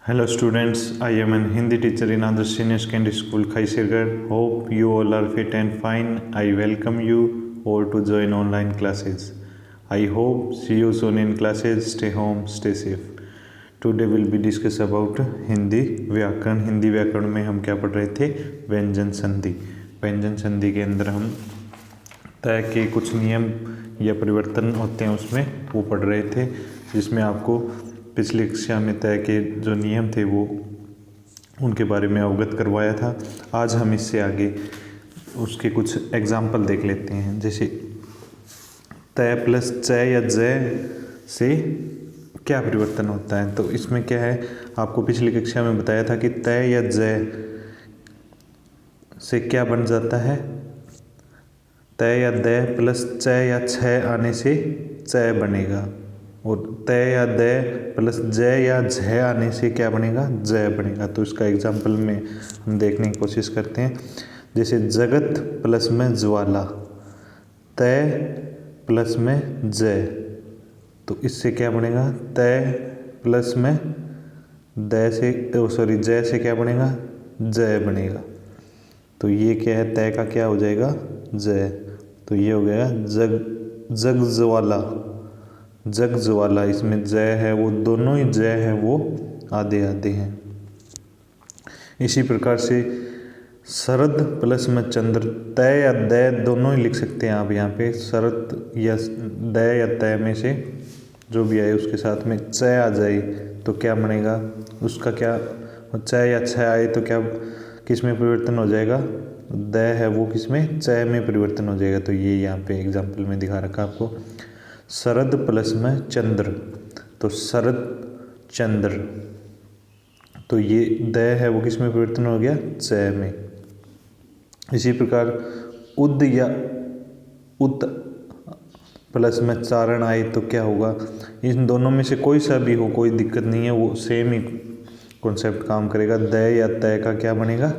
Hello students, I am an Hindi teacher in Adarsh Senior Secondary School, Khaisirgarh. Hope you all are fit and fine. I welcome you all to join online classes. I hope see you soon in classes. Stay home, stay safe. Today we'll be discuss about Hindi व्याकरण. हिंदी व्याकरण में हम क्या पढ़ रहे थे? व्यंजन संधि. व्यंजन संधि के अंदर हम तय के कुछ नियम या परिवर्तन होते हैं उसमें वो पढ़ रहे थे, जिसमें आपको पिछली कक्षा में तय के जो नियम थे वो उनके बारे में अवगत करवाया था. आज हम इससे आगे उसके कुछ एग्जाम्पल देख लेते हैं. जैसे तय प्लस चय या जय से क्या परिवर्तन होता है. तो इसमें क्या है, आपको पिछली कक्षा में बताया था कि तय या जय से क्या बन जाता है. तय या दय प्लस चय या छय आने से चय बनेगा, और तय या दय प्लस जय या झय आने से क्या बनेगा, जय बनेगा. तो इसका एग्जाम्पल में हम देखने की कोशिश करते हैं. जैसे जगत प्लस में ज्वाला, तय प्लस में जय, तो इससे क्या बनेगा, तय प्लस में दय से जय से क्या बनेगा, जय बनेगा. तो ये क्या है, तय का क्या हो जाएगा, जय. तो ये हो गया जग ज्वाला, जग ज्वाला. इसमें जय है वो दोनों ही जय है वो आधे आधे हैं. इसी प्रकार से शरद प्लस में चंद्र, तय या दय दोनों ही लिख सकते हैं आप यहाँ पे. शरद या दय या तय में से जो भी आए उसके साथ में चय आ जाए तो क्या बनेगा, उसका क्या, चय या छय आए तो क्या किस में परिवर्तन हो जाएगा, दय है वो किस में, चय में परिवर्तन हो जाएगा. तो ये यहाँ पे एग्जाम्पल में दिखा रखा आपको. शरद प्लस में चंद्र, तो शरद चंद्र, तो ये दय है वो किस में परिवर्तन हो गया, चय में. इसी प्रकार उद या उत प्लस में चारण आए तो क्या होगा, इन दोनों में से कोई सा भी हो कोई दिक्कत नहीं है, वो सेम ही कॉन्सेप्ट काम करेगा. दय या तय का क्या बनेगा,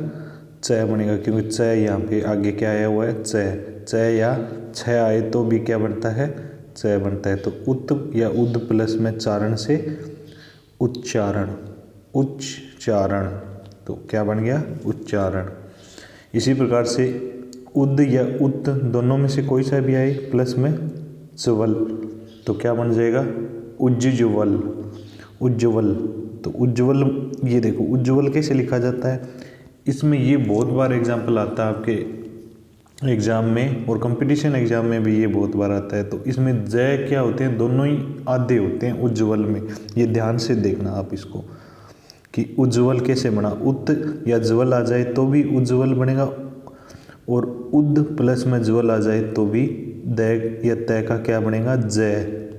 चय बनेगा, क्योंकि चय यहाँ पे आगे क्या आया हुआ है, चय. चय या छय आए तो भी क्या बनता है, चय बनता है. तो उत या उद प्लस में चारण से उच्चारण, उच्चारण, तो क्या बन गया, उच्चारण. इसी प्रकार से उद या उत दोनों में से कोई सा भी आए प्लस में ज्वल, तो क्या बन जाएगा, उज्ज्वल, उज्ज्वल. तो उज्ज्वल, ये देखो उज्ज्वल कैसे लिखा जाता है. इसमें ये बहुत बार एग्जाम्पल आता है आपके एग्जाम में, और कंपटीशन एग्जाम में भी ये बहुत बार आता है. तो इसमें जय क्या होते हैं, दोनों ही आधे होते हैं उज्ज्वल में. ये ध्यान से देखना आप इसको कि उज्ज्वल कैसे बना. उत या ज्वल आ जाए तो भी उज्ज्वल बनेगा, और उद प्लस में ज्वल आ जाए तो भी दय या तय का क्या बनेगा, जय.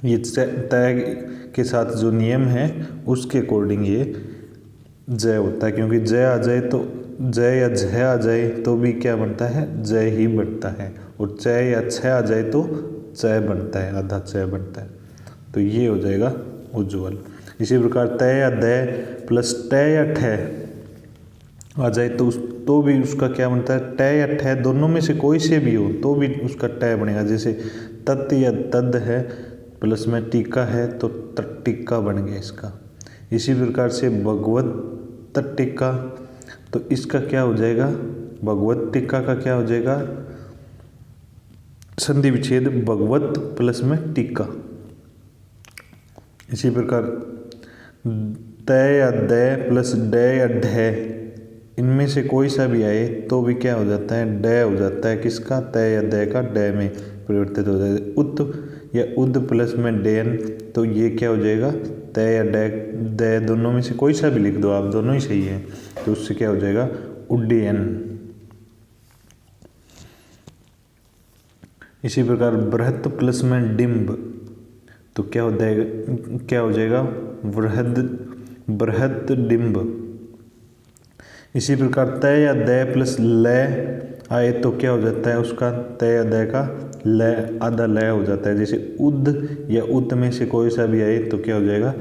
ये तय के साथ जो नियम है उसके अकॉर्डिंग ये जय होता है, क्योंकि जय आ जाए तो जय या झय आ जाए तो भी क्या बनता है, जय ही बनता है, और चय या छय आ जाए तो चय बनता है, आधा चय बनता है. तो ये हो जाएगा उज्ज्वल. इसी प्रकार तय या दय प्लस टय या ठय आ जाए तो भी उसका क्या बनता है, टय या ठय दोनों में से कोई से भी हो तो भी उसका टय बनेगा. जैसे तत् या तद है प्लस में टीका है तो तट्टिका बन गया इसका. इसी प्रकार से भगवत तट्टिका, तो इसका क्या हो जाएगा, भगवत टिक्का का क्या हो जाएगा, संधि विच्छेद भगवत प्लस में टिक्का. इसी प्रकार तय या दय प्लस डय या ढय, इनमें से कोई सा भी आए तो भी क्या हो जाता है, डय हो जाता है किसका, तय या दय का डय में परिवर्तित हो जाएगा. उत या उद प्लस में डयन, तो ये क्या हो जाएगा, तय या दय दोनों में से कोई सा भी लिख दो आप, दोनों ही सही है. तो उससे क्या हो जाएगा, उड्डयन. इसी प्रकार बृहत प्लस में डिम्ब, तो क्या हो जाएगा, बृहद डिम्ब. इसी प्रकार तय या दय प्लस लय आए तो क्या हो जाता है उसका, तय या दय का लय आधा लय हो जाता है. जैसे उद या उत में से कोई सा भी आए तो क्या हो जाएगा,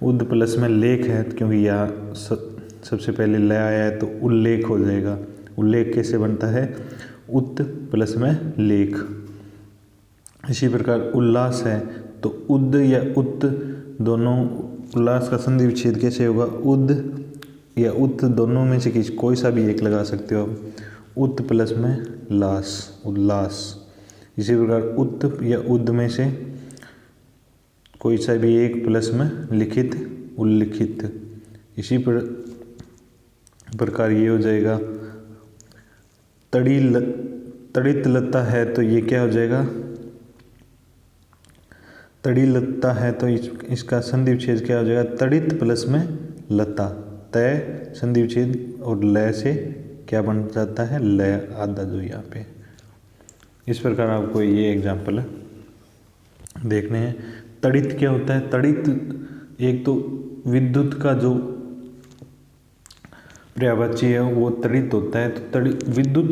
उद प्लस में लेख है, क्योंकि यहाँ सबसे पहले लय आया है तो उल्लेख हो जाएगा. उल्लेख कैसे बनता है, उत प्लस में लेख. इसी प्रकार उल्लास है तो उद या उत दोनों उल्लास का संधि विच्छेद कैसे होगा? उद या उत दोनों में से कोई सा भी एक लगा सकते हो आप। उत प्लस में लास, उल्लास। इसी प्रकार उत या उद में से कोई सा भी एक प्लस में लिखित, उल्लिखित। इसी प्रकार ये हो जाएगा तड़ित लता है, तो ये क्या हो जाएगा? तड़ी लता है, तो इसका संधि विच्छेद क्या हो जाएगा? तड़ित प्लस में लता। तय संधि विच्छेद और लय से क्या बन जाता है? लय आधा जो यहाँ पे। इस प्रकार आपको ये एग्जाम्पल देखने हैं। तड़ित क्या होता है? तड़ित एक तो विद्युत का जो पर्यायवाची है वो तड़ित होता है। तो विद्युत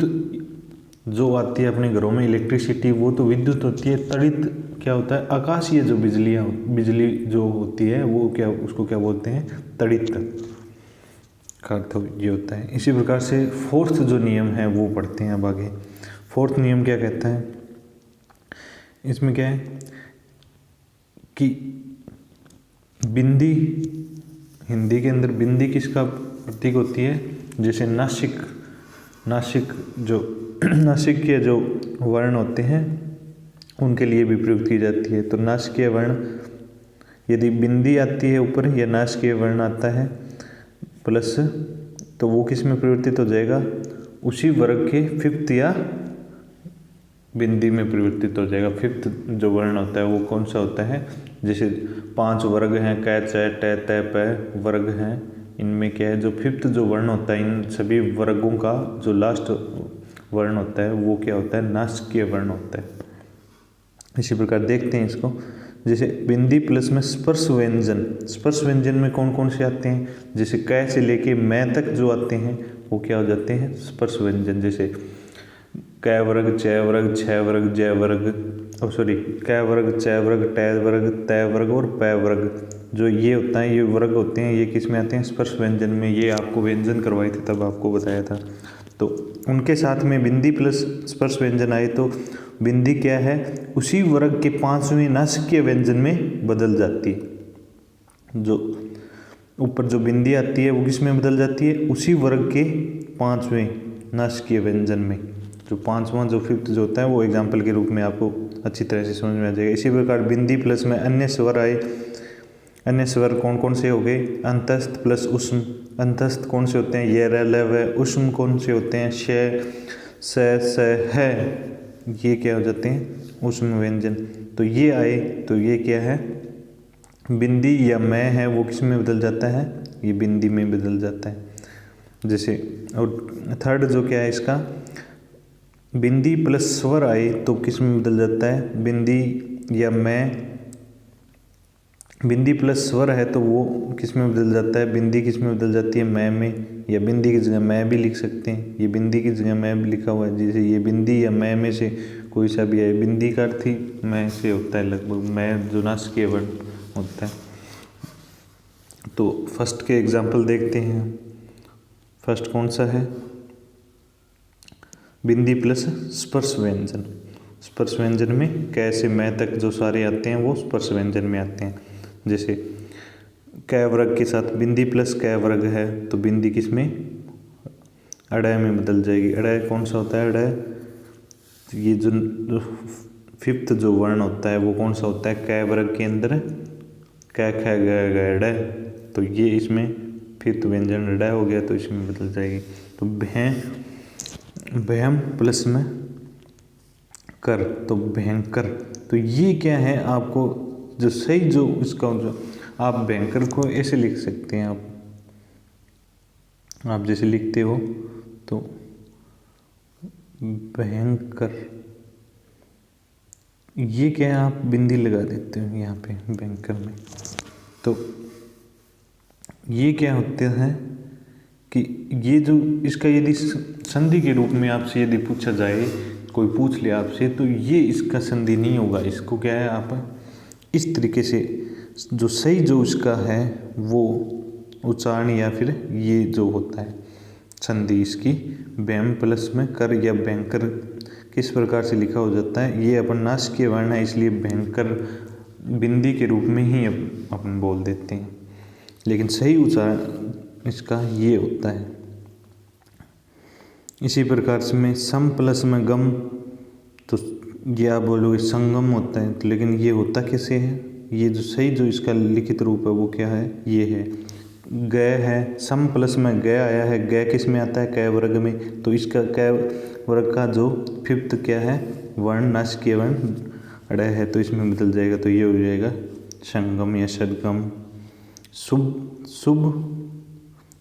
जो आती है अपने घरों में इलेक्ट्रिसिटी, वो तो विद्युत होती है। तड़ित क्या होता है? आकाशीय जो बिजली जो होती है वो क्या, उसको क्या बोलते हैं? तड़ित का अर्थ ये होता है। इसी प्रकार से फोर्थ जो नियम है वो पढ़ते हैं अब आगे। फोर्थ नियम क्या कहता है? इसमें क्या है कि बिंदी, हिंदी के अंदर बिंदी किसका प्रतीक होती है? जैसे नासिक जो नासिक के जो वर्ण होते हैं उनके लिए भी प्रयुक्त की जाती है। तो नासिकीय वर्ण यदि बिंदी आती है ऊपर या नासिकीय वर्ण आता है प्लस, तो वो किस में परिवर्तित हो जाएगा? उसी वर्ग के फिफ्थ या बिंदी में परिवर्तित हो जाएगा। फिफ्थ जो वर्ण होता है वो कौन सा होता है? जैसे 5 वर्ग हैं, कै चै टे तै पै वर्ग हैं, इनमें क्या है? जो फिफ्थ जो वर्ण होता है इन सभी वर्गों का जो लास्ट वर्ण होता है वो क्या होता है? नासिकीय वर्ण होता है। इसी प्रकार देखते हैं इसको। जैसे बिंदी प्लस में स्पर्श व्यंजन, स्पर्श व्यंजन में कौन कौन से आते हैं? जैसे कै से लेके मैं तक जो आते हैं वो क्या हो जाते हैं? स्पर्श व्यंजन। जैसे कै वर्ग, चै वर्ग, छः वर्ग, जय वर्ग, कै वर्ग, चै वर्ग, टै वर्ग, तै वर्ग और पै वर्ग, जो ये होता है ये वर्ग होते हैं, ये किस में आते हैं? स्पर्श व्यंजन में। ये आपको व्यंजन करवाए थे तब आपको बताया था। तो उनके साथ में बिंदी प्लस स्पर्श व्यंजन आए तो बिंदी क्या है? उसी वर्ग के 5वें नासिकीय व्यंजन में बदल जाती है। जो ऊपर जो बिंदी आती है वो किस में बदल जाती है? उसी वर्ग के 5वें नासिकीय व्यंजन में। जो 5वां जो फिफ्थ जो होता है वो एग्जाम्पल के रूप में आपको अच्छी तरह से समझ में आ जाएगा। इसी प्रकार बिंदी प्लस में अन्य स्वर आए। अन्य स्वर कौन कौन से हो गए? अंतस्थ प्लस उष्म। अंतस्थ कौन से होते हैं? ये, र, ल, व। उष्म कौन से होते हैं? श, स, है। ये क्या हो जाते हैं? उष्म व्यंजन। तो ये आए तो ये क्या है? बिंदी या मैं है वो किस में बदल जाता है? ये बिंदी में बदल जाता है। जैसे और थर्ड जो क्या है इसका? बिंदी प्लस स्वर आए तो किस में बदल जाता है? बिंदी या मैं, बिंदी प्लस स्वर है तो वो किस में बदल जाता है? बिंदी किस में बदल जाती है? मैं में। या बिंदी की जगह मैं भी लिख सकते हैं। ये बिंदी की जगह मैं भी लिखा हुआ है। जैसे ये बिंदी या मैं में से कोई सा भी है। बिंदी का अर्थ ही मैं से होता है लगभग, मैं जो नासिकीय वर्ण होता है। तो फर्स्ट के एग्जाम्पल देखते हैं। फर्स्ट कौन सा है? बिंदी प्लस स्पर्श व्यंजन। स्पर्श व्यंजन में कै से मैं तक जो सारे आते हैं वो स्पर्श व्यंजन में आते हैं। जैसे कै वर्ग के साथ बिंदी प्लस कै वर्ग है तो बिंदी किस में? अड़य में बदल जाएगी। अड़य कौन सा होता है? अड़य ये जो फिफ्थ जो वर्ण होता है वो कौन सा होता है? कै वर्ग के अंदर कै ख ग अड़य, तो ये इसमें फिफ्थ व्यंजन अड़य हो गया तो इसमें बदल जाएगी। तो भयम प्लस में कर, तो भयंकर। तो ये क्या है? आपको जो सही जो इसका जो आप भयंकर को ऐसे लिख सकते हैं। आप जैसे लिखते हो तो भयंकर, ये क्या है? आप बिंदी लगा देते हो यहाँ पे भयंकर में। तो ये क्या होते हैं कि ये जो इसका यदि संधि के रूप में आपसे यदि पूछा जाए, कोई पूछ ले आपसे, तो ये इसका संधि नहीं होगा। इसको क्या है? आप इस तरीके से जो सही जो इसका है वो उच्चारण या फिर ये जो होता है संधि इसकी व्यम प्लस में कर या भयंकर किस प्रकार से लिखा हो जाता है? ये अपन नासिकीय वर्ण है इसलिए भयंकर बिंदी के रूप में ही अपन बोल देते हैं। लेकिन सही उच्चारण इसका ये होता है। इसी प्रकार से में सम प्लस में गम, तो ये आप बोलोगे संगम होता है, तो लेकिन ये होता कैसे है? ये जो सही जो इसका लिखित रूप है वो क्या है? ये है गय है। सम प्लस में गय आया है, गय किस में आता है? कै वर्ग में। तो इसका कै वर्ग का जो फिफ्थ क्या है? वर्ण, नासिकीय वर्ण अड़य है, तो इसमें बदल जाएगा, तो ये हो जाएगा संगम या सदगम। शुभ, शुभ,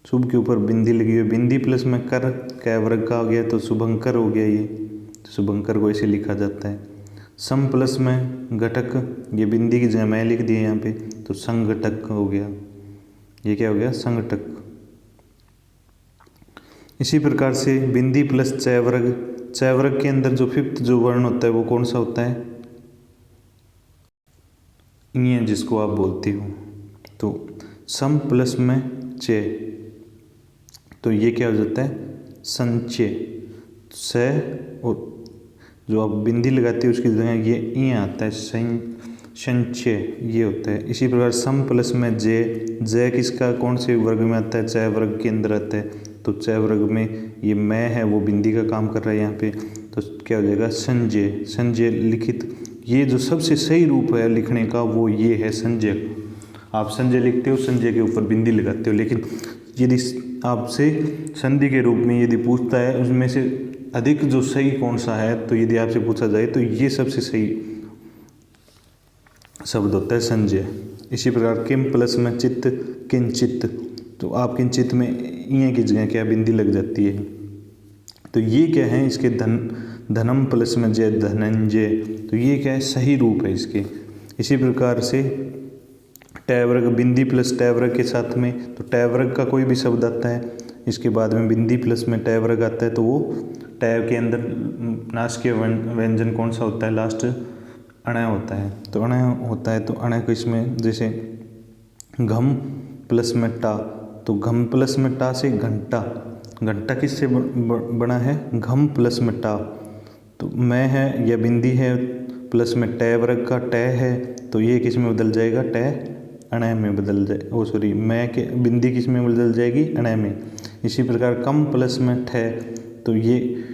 शुभ के ऊपर बिंदी लगी हुई, बिंदी प्लस में कर, कै वर्ग का हो गया, तो शुभंकर हो गया ये, तो शुभंकर को ऐसे लिखा जाता है। सम प्लस में घटक, ये बिंदी की जगह मैं लिख दिया यहाँ पे, तो संघटक हो गया। ये क्या हो गया? संघटक। इसी प्रकार से बिंदी प्लस चय वर्ग, चय वर्ग के अंदर जो फिफ्थ जो वर्ण होता है वो कौन सा होता है? ये जिसको आप बोलते हो। तो सम प्लस में चय, तो ये क्या हो जाता है? संचय। स और जो आप बिंदी लगाते हो उसकी जगह ये आता है, संचय, ये होता है। इसी प्रकार सम प्लस में जय, जय किसका कौन से वर्ग में आता है? चय वर्ग के अंदर आता है, तो चय वर्ग में ये मैं है वो बिंदी का काम कर रहा है यहाँ पे, तो क्या हो जाएगा? संजय। संजय लिखित, ये जो सबसे सही रूप है लिखने का वो ये है संजय। आप संजय लिखते हो, संजय के ऊपर बिंदी लगाते हो, लेकिन यदि आपसे संधि के रूप में यदि पूछता है उसमें से अधिक जो सही कौन सा है, तो यदि आपसे पूछा जाए तो ये सबसे सही शब्द होता है संजय। इसी प्रकार किम प्लस में चित्त, किंचित, तो आप किंचित में ये की जगह क्या बिंदी लग जाती है, तो ये क्या है? इसके धनम प्लस में जय, धनंजय, तो ये क्या है? सही रूप है इसके। इसी प्रकार से टय वर्ग, बिंदी प्लस टय वर्ग के साथ में, तो टय वर्ग का कोई भी शब्द आता है इसके बाद में बिंदी प्लस में टय वर्ग आता है, तो वो टय के अंदर नासिकीय व्यंजन कौन सा होता है? लास्ट अणय होता है, तो अणय होता है, तो अणय को इसमें जैसे घम प्लस में टा, तो घम प्लस में टा से घंटा, घंटा किससे बना है? घम प्लस में टा, तो मैं है या बिंदी है प्लस में टय वर्ग का टय है, तो ये किस में बदल जाएगा? टय अणय में बदल जाए, ओ सॉरी, मैं के बिंदी किस में बदल जाएगी? अणय में। इसी प्रकार कम प्लस में ठय, तो ये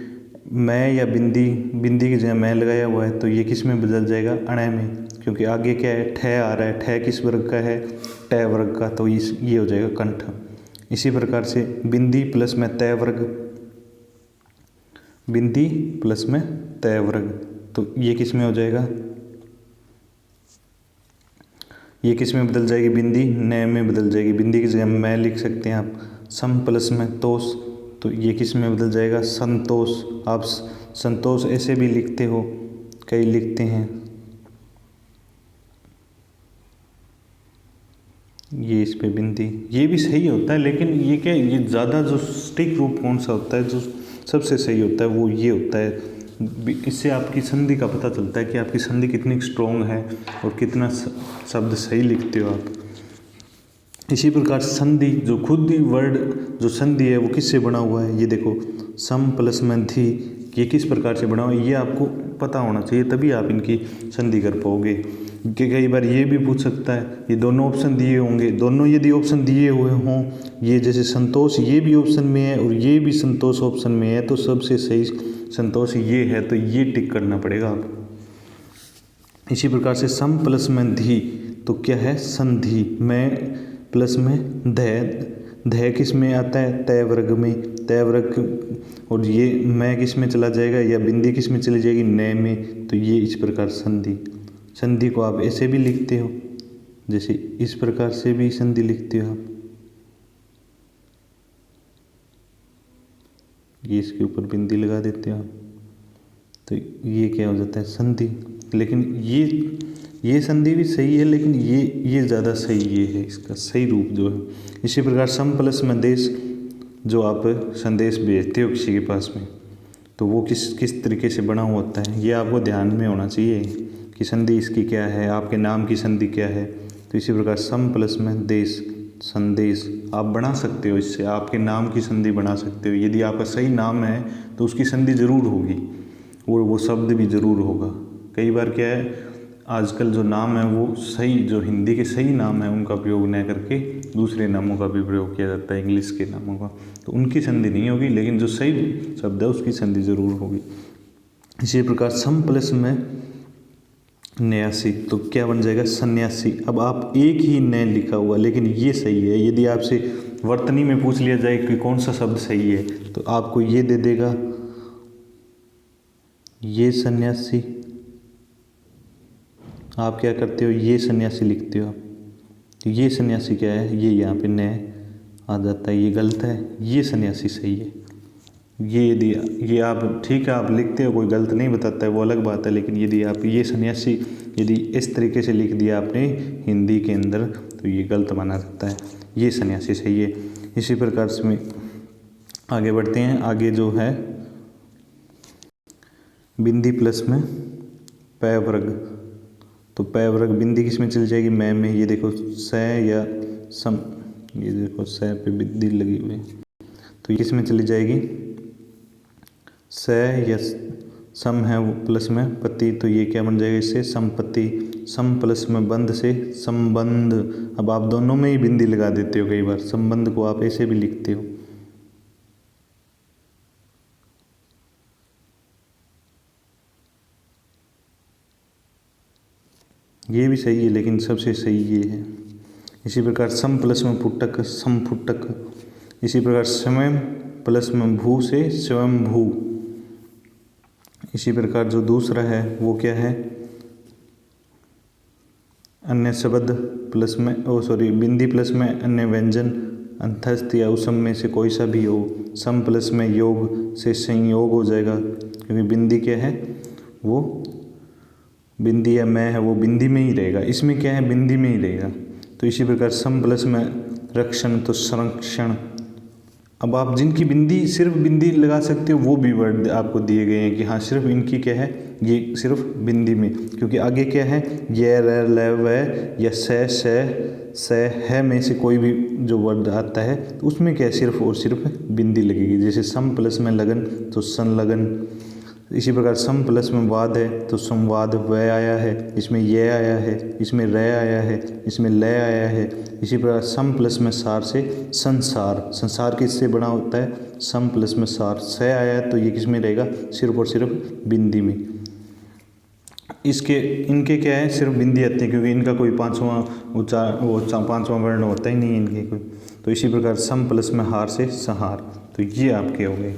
मैं या बिंदी की जगह मैं लगाया हुआ है, तो ये किस में बदल जाएगा? अणय में, क्योंकि आगे क्या है? ठय आ रहा है, ठय किस वर्ग का है? टय वर्ग का, तो ये हो जाएगा कंठ। इसी प्रकार से बिंदी प्लस में तय वर्ग, बिंदी प्लस में तय वर्ग, तो ये किस में हो जाएगा? ये किस में बदल जाएगी? बिंदी नए में बदल जाएगी, बिंदी की जगह मैं लिख सकते हैं आप। सम प्लस में तोष, तो ये किस में बदल जाएगा? संतोष। आप संतोष ऐसे भी लिखते हो, कई लिखते हैं, ये इस पे बिंदी, ये भी सही होता है, लेकिन ये क्या, ये ज़्यादा जो सटीक रूप कौन सा होता है, जो सबसे सही होता है वो ये होता है। इससे आपकी संधि का पता चलता है कि आपकी संधि कितनी स्ट्रॉन्ग है और कितना शब्द सही लिखते हो आप। इसी प्रकार संधि, जो खुद ही वर्ड जो संधि है वो किससे बना हुआ है? ये देखो, सम प्लस में धी, ये किस प्रकार से बना हुआ है ये आपको पता होना चाहिए, तभी आप इनकी संधि कर पाओगे। कि कई बार ये भी पूछ सकता है, ये दोनों ऑप्शन दिए होंगे, दोनों यदि ऑप्शन दिए हुए हों, ये जैसे संतोष ये भी ऑप्शन में है और ये भी संतोष ऑप्शन में है, तो सबसे सही संतोष ये है, तो ये टिक करना पड़ेगा आपको। इसी प्रकार से सम प्लस में धी, तो क्या है? संधि। मैं प्लस में धय, धय किस में आता है? तय वर्ग में, तय वर्ग, और ये मैं किस में चला जाएगा या बिंदी किस में चली जाएगी? नय में, तो ये इस प्रकार संधि। संधि को आप ऐसे भी लिखते हो, जैसे इस प्रकार से भी संधि लिखते हो आप, ये इसके ऊपर बिंदी लगा देते हो आप, तो ये क्या हो जाता है? संधि। लेकिन ये संधि भी सही है, लेकिन ये ज़्यादा सही ये है, इसका सही रूप जो है। इसी प्रकार सम प्लस में देश, जो आप संदेश भेजते हो किसी के पास में, तो वो किस तरीके से बना हुआ होता है, ये आपको ध्यान में होना चाहिए कि संधि इसकी क्या है, आपके नाम की संधि क्या है। तो इसी प्रकार सम प्लस में देश, संदेश आप बना सकते हो, इससे आपके नाम की संधि बना सकते हो। यदि आपका सही नाम है तो उसकी संधि जरूर होगी और वो शब्द भी जरूर होगा। कई बार क्या है, आजकल जो नाम है वो सही, जो हिंदी के सही नाम है उनका प्रयोग न करके दूसरे नामों का भी प्रयोग किया जाता है, इंग्लिश के नामों का। तो उनकी संधि नहीं होगी, लेकिन जो सही शब्द है उसकी संधि जरूर होगी। इसी प्रकार सम प्लस में न्यासी, तो क्या बन जाएगा सन्यासी। अब आप एक ही न लिखा हुआ, लेकिन ये सही है। यदि आपसे वर्तनी में पूछ लिया जाए कि कौन सा शब्द सही है, तो आपको ये दे देगा, ये सन्यासी। आप क्या करते हो, ये सन्यासी लिखते हो आप, तो ये सन्यासी क्या है, ये यहाँ पे न आ जाता है, ये गलत है, ये सन्यासी सही है। ये यदि ये आप ठीक है आप लिखते हो, कोई गलत नहीं बताता है, वो अलग बात है, लेकिन यदि आप ये सन्यासी यदि इस तरीके से लिख दिया आपने हिंदी के अंदर, तो ये गलत माना जाता है, ये सन्यासी सही है। इसी प्रकार से आगे बढ़ते हैं। आगे जो है बिंदी प्लस में पै वर्ग, तो पै वर्ग बिंदी किस में चली जाएगी, मैं में। ये देखो स या सम, ये देखो स पे बिंदी लगी हुई है, तो किस में चली जाएगी, स या सम है वो प्लस में पति, तो ये क्या बन जाएगा इससे संपत्ति। सम प्लस में बंध से संबंध। अब आप दोनों में ही बिंदी लगा देते हो, कई बार संबंध को आप ऐसे भी लिखते हो। ये भी सही है, लेकिन सबसे सही ये है। इसी प्रकार सम प्लस में फुटक समफुटक। इसी प्रकार स्वयं प्लस में भू से स्वयं भू। इसी प्रकार जो दूसरा है वो क्या है, अन्य शब्द प्लस में बिंदी प्लस में अन्य व्यंजन अंतस्थ या उसम में से कोई सा भी हो। सम प्लस में योग से संयोग हो जाएगा, क्योंकि बिंदी क्या है वो बिंदी या मैं है वो बिंदी में ही रहेगा, इसमें क्या है बिंदी में ही रहेगा। तो इसी प्रकार सम प्लस में रक्षण तो संरक्षण। अब आप जिनकी बिंदी सिर्फ बिंदी लगा सकते हो वो भी वर्ड आपको दिए गए हैं कि हाँ सिर्फ इनकी क्या है, ये सिर्फ बिंदी में, क्योंकि आगे क्या है ये र ल व या स है में से कोई भी जो वर्ड आता है तो उसमें क्या है सिर्फ और सिर्फ बिंदी लगेगी। जैसे सम प्लस में लगन तो संलगन। इसी प्रकार सम प्लस में वाद है तो संवाद व आया है, इसमें ये आया है, इसमें र आया है, इसमें ल आया है। इसी प्रकार सम प्लस में सार से संसार। संसार किससे बना होता है, सम प्लस में सार। स आया है तो ये किस में रहेगा, सिर्फ और सिर्फ बिंदी में। इनके क्या है सिर्फ बिंदी आती है, क्योंकि इनका कोई पांचवा पांचवा वर्ण होता ही नहीं है इनके कोई। तो इसी प्रकार सम प्लस में हार से संहार। तो ये आपके हो गए।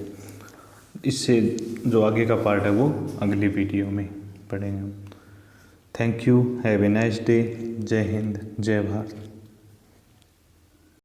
इससे जो आगे का पार्ट है वो अगली वीडियो में पढ़ेंगे हम। Thank you, have a nice day. जय हिंद, जय भारत।